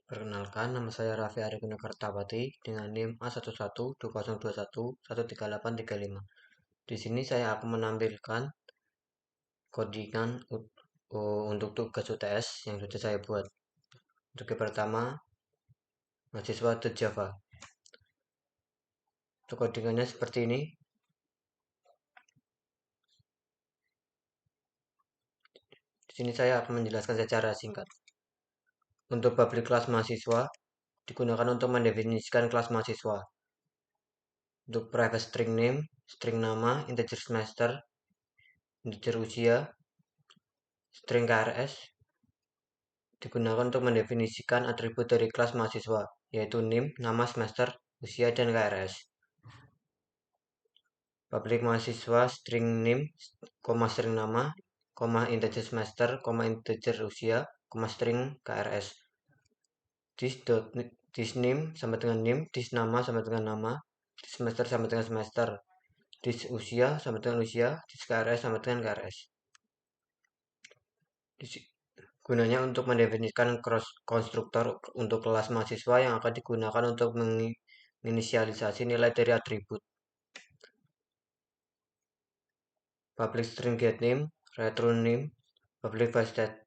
Perkenalkan, nama saya Raffi Arifin Kartapati dengan NIM A112021138835. Di sini saya akan menampilkan codingan untuk tugas UTS yang sudah saya buat. Untuk yang pertama, mahasiswa Java. Untuk codingannya seperti ini. Di sini saya akan menjelaskan secara singkat. Untuk public class mahasiswa digunakan untuk mendefinisikan kelas mahasiswa. Untuk private string name, string nama, integer semester, integer usia, string KRS digunakan untuk mendefinisikan atribut dari kelas mahasiswa, yaitu NIM, nama semester, usia, dan KRS. Publik mahasiswa string NIM, string nama, integer semester, integer usia, string KRS. This NIM sama dengan NIM, this nama sama dengan nama, this semester sama dengan semester, this usia sama dengan usia, this KRS sama dengan KRS. Gunanya untuk mendefinisikan konstruktor untuk kelas mahasiswa yang akan digunakan untuk menginisialisasi nilai dari atribut. Public string get name, return name, public void state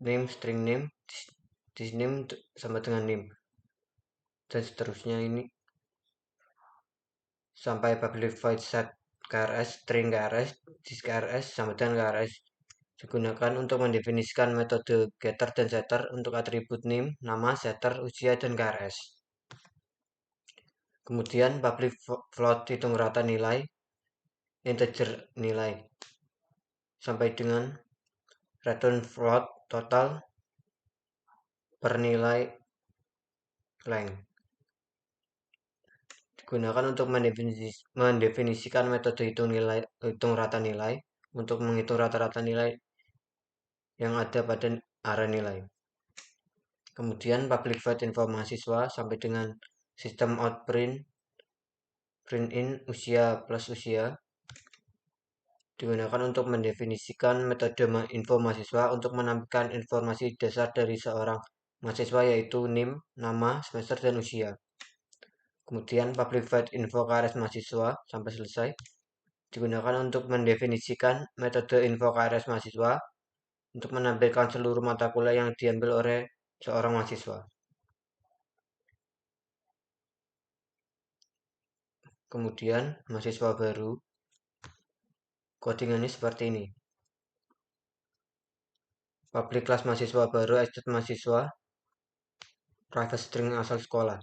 name, string name, this name sama dengan name, dan seterusnya ini sampai public void set KRS, string KRS, this KRS sama dengan KRS digunakan untuk mendefinisikan metode getter dan setter untuk atribut name, nama, setter, usia, dan KRS. Kemudian public float hitung rata nilai, integer nilai, sampai dengan return float total per nilai length. Digunakan untuk mendefinisikan metode hitung rata nilai untuk menghitung rata-rata nilai yang ada pada array nilai. Kemudian public void info mahasiswa sampai dengan sistem out print in usia plus usia digunakan untuk mendefinisikan metode info mahasiswa untuk menampilkan informasi dasar dari seorang mahasiswa yaitu NIM, nama, semester, dan usia. Kemudian public void info KRS mahasiswa sampai selesai digunakan untuk mendefinisikan metode info KRS mahasiswa untuk menampilkan seluruh mata kuliah yang diambil oleh seorang mahasiswa. Kemudian mahasiswa baru, codingannya seperti ini. Public class mahasiswa baru, extend mahasiswa, private string asal sekolah.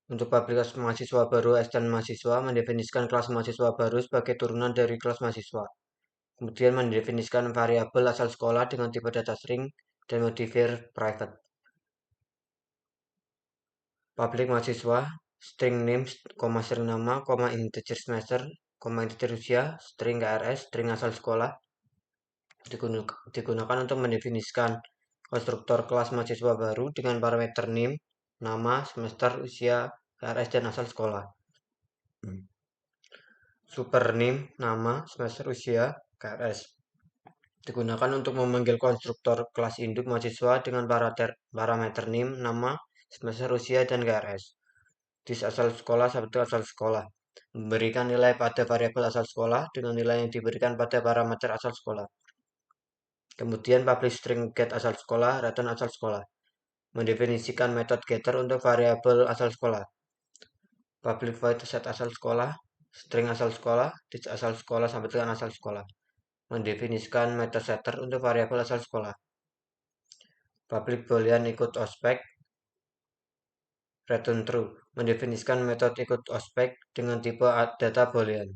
Untuk public class mahasiswa baru, extend mahasiswa mendefinisikan kelas mahasiswa baru sebagai turunan dari kelas mahasiswa. Kemudian mendefinisikan variabel asal sekolah dengan tipe data string dan modifier private. Public mahasiswa, string name, string nama, integer semester, integer usia, string KRS, string asal sekolah digunakan untuk mendefinisikan konstruktor kelas mahasiswa baru dengan parameter name, nama, semester, usia, KRS, dan asal sekolah. Super name, nama, semester, usia, KRS digunakan untuk memanggil konstruktor kelas induk mahasiswa dengan parameter name, nama, semester, usia, dan KRS. This asal sekolah sama asal sekolah memberikan nilai pada variabel asal sekolah dengan nilai yang diberikan pada parameter asal sekolah. Kemudian public string get asal sekolah, return asal sekolah mendefinisikan metode getter untuk variabel asal sekolah. Public void set asal sekolah, string asal sekolah, this asal sekolah sampai dengan asal sekolah mendefinisikan metode setter untuk variabel asal sekolah. Public boolean ikut ospek, return true mendefinisikan metode ikut ospek dengan tipe data boolean.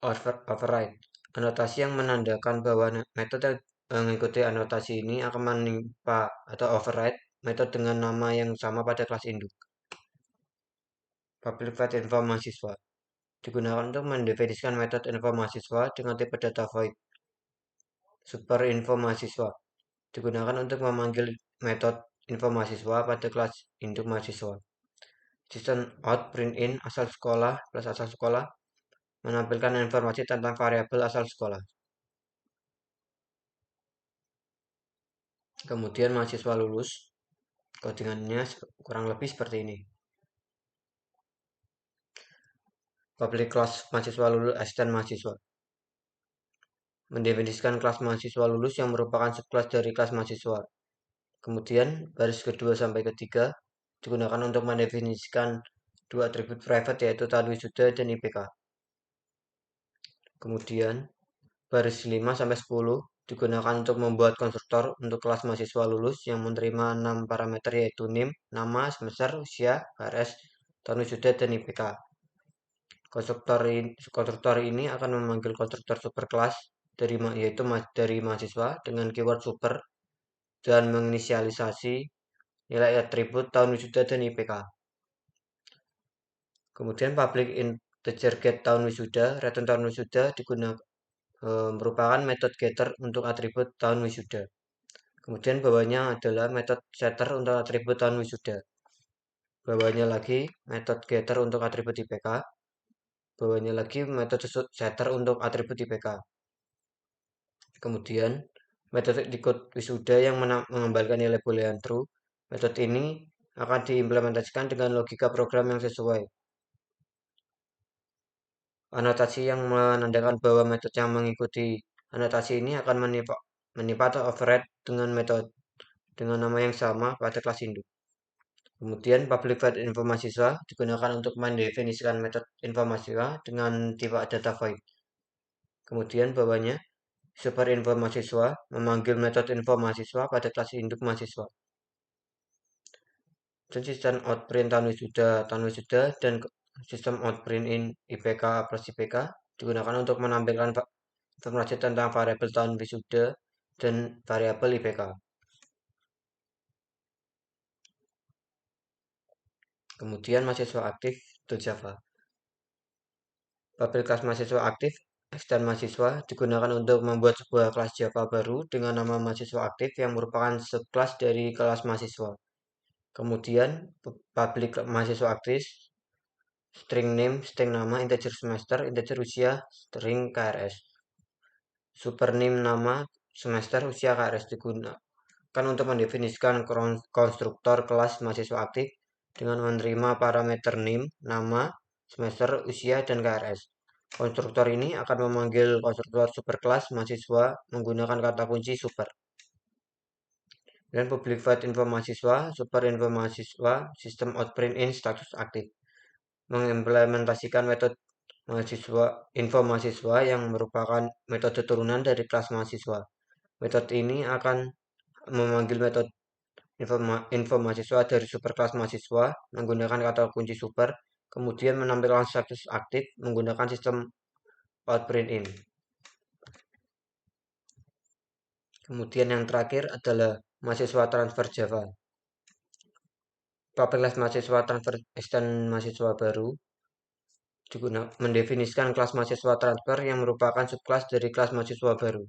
Override anotasi yang menandakan bahwa metode mengikuti anotasi ini akan menimpa atau override metode dengan nama yang sama pada kelas induk. Public void info mahasiswa digunakan untuk mendefinisikan metode info mahasiswa dengan tipe data void. Super info mahasiswa digunakan untuk memanggil metode info mahasiswa pada kelas induk mahasiswa. System out print in asal sekolah plus asal sekolah menampilkan informasi tentang variabel asal sekolah. Kemudian mahasiswa lulus, codingannya kurang lebih seperti ini. Public class mahasiswa lulus asisten mahasiswa. Mendefinisikan kelas mahasiswa lulus yang merupakan subkelas dari kelas mahasiswa. Kemudian baris kedua sampai ketiga digunakan untuk mendefinisikan dua atribut private yaitu tahun wisuda dan IPK. Kemudian baris 5 sampai 10 digunakan untuk membuat konstruktor untuk kelas mahasiswa lulus yang menerima 6 parameter yaitu NIM, nama, semester, usia, HRS, tahun wisuda, dan IPK. Konstruktor ini akan memanggil konstruktor superkelas yaitu dari mahasiswa dengan keyword super dan menginisialisasi nilai atribut tahun wisuda dan IPK. Kemudian public integer get tahun wisuda, return tahun wisuda merupakan metode getter untuk atribut tahun wisuda. Kemudian bawahnya adalah metode setter untuk atribut tahun wisuda. Bawahnya lagi metode getter untuk atribut IPK. Bawahnya lagi metode setter untuk atribut IPK. Kemudian metode decode wisuda yang mengembalikan nilai boolean true. Metode ini akan diimplementasikan dengan logika program yang sesuai. Anotasi yang menandakan bahwa metode yang mengikuti anotasi ini akan menipa atau override dengan nama yang sama pada kelas induk. Kemudian public void info mahasiswa digunakan untuk mendefinisikan metode info mahasiswa dengan tipe data void. Kemudian bawahnya super info mahasiswa memanggil metode info mahasiswa pada kelas induk mahasiswa. Dan sistem outprint tahun wisuda dan sistem outprint in IPK plus IPK digunakan untuk menampilkan informasi tentang variabel tahun wisuda dan variabel IPK. Kemudian mahasiswa aktif Java. Public class mahasiswa aktif dan mahasiswa digunakan untuk membuat sebuah kelas Java baru dengan nama mahasiswa aktif yang merupakan subkelas dari kelas mahasiswa. Kemudian public mahasiswa aktif string name, string nama, integer semester, integer usia, string KRS. Super name nama, semester, usia, KRS digunakan untuk mendefinisikan konstruktor kelas mahasiswa aktif dengan menerima parameter name, nama, semester, usia, dan KRS. Konstruktor ini akan memanggil konstruktor superkelas mahasiswa menggunakan kata kunci super. Dan public void info mahasiswa, super info mahasiswa, sistem outprint in status aktif. Mengimplementasikan metode info mahasiswa yang merupakan metode turunan dari kelas mahasiswa. Metode ini akan memanggil metode info mahasiswa dari superkelas mahasiswa menggunakan kata kunci super, kemudian menampilkan status aktif menggunakan sistem outprint in. Kemudian yang terakhir adalah mahasiswa transfer Java. Public class mahasiswa transfer extend mahasiswa baru mendefinisikan kelas mahasiswa transfer yang merupakan subkelas dari kelas mahasiswa baru.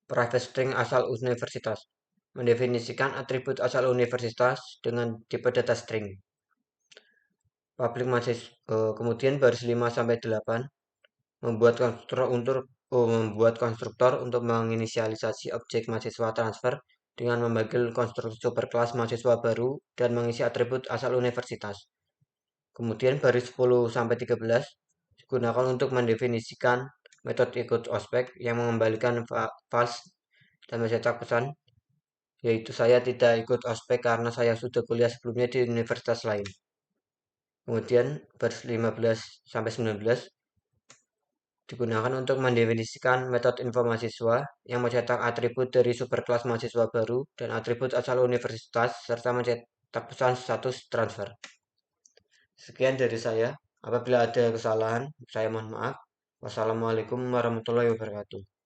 Private string asal universitas mendefinisikan atribut asal universitas dengan tipe data string. Public mahasiswa kemudian baris 5 sampai 8 membuat konstruktor untuk menginisialisasi objek mahasiswa transfer dengan memanggil konstruktor superkelas mahasiswa baru dan mengisi atribut asal universitas. Kemudian baris 10 sampai 13 digunakan untuk mendefinisikan metode ikut ospek yang mengembalikan false dan mencetak pesan, yaitu saya tidak ikut ospek karena saya sudah kuliah sebelumnya di universitas lain. Kemudian baris 15 sampai 19 digunakan untuk mendefinisikan metode info mahasiswa yang mencetak atribut dari superkelas mahasiswa baru dan atribut asal universitas serta mencetak pesan status transfer. Sekian dari saya. Apabila ada kesalahan, saya mohon maaf. Wassalamualaikum warahmatullahi wabarakatuh.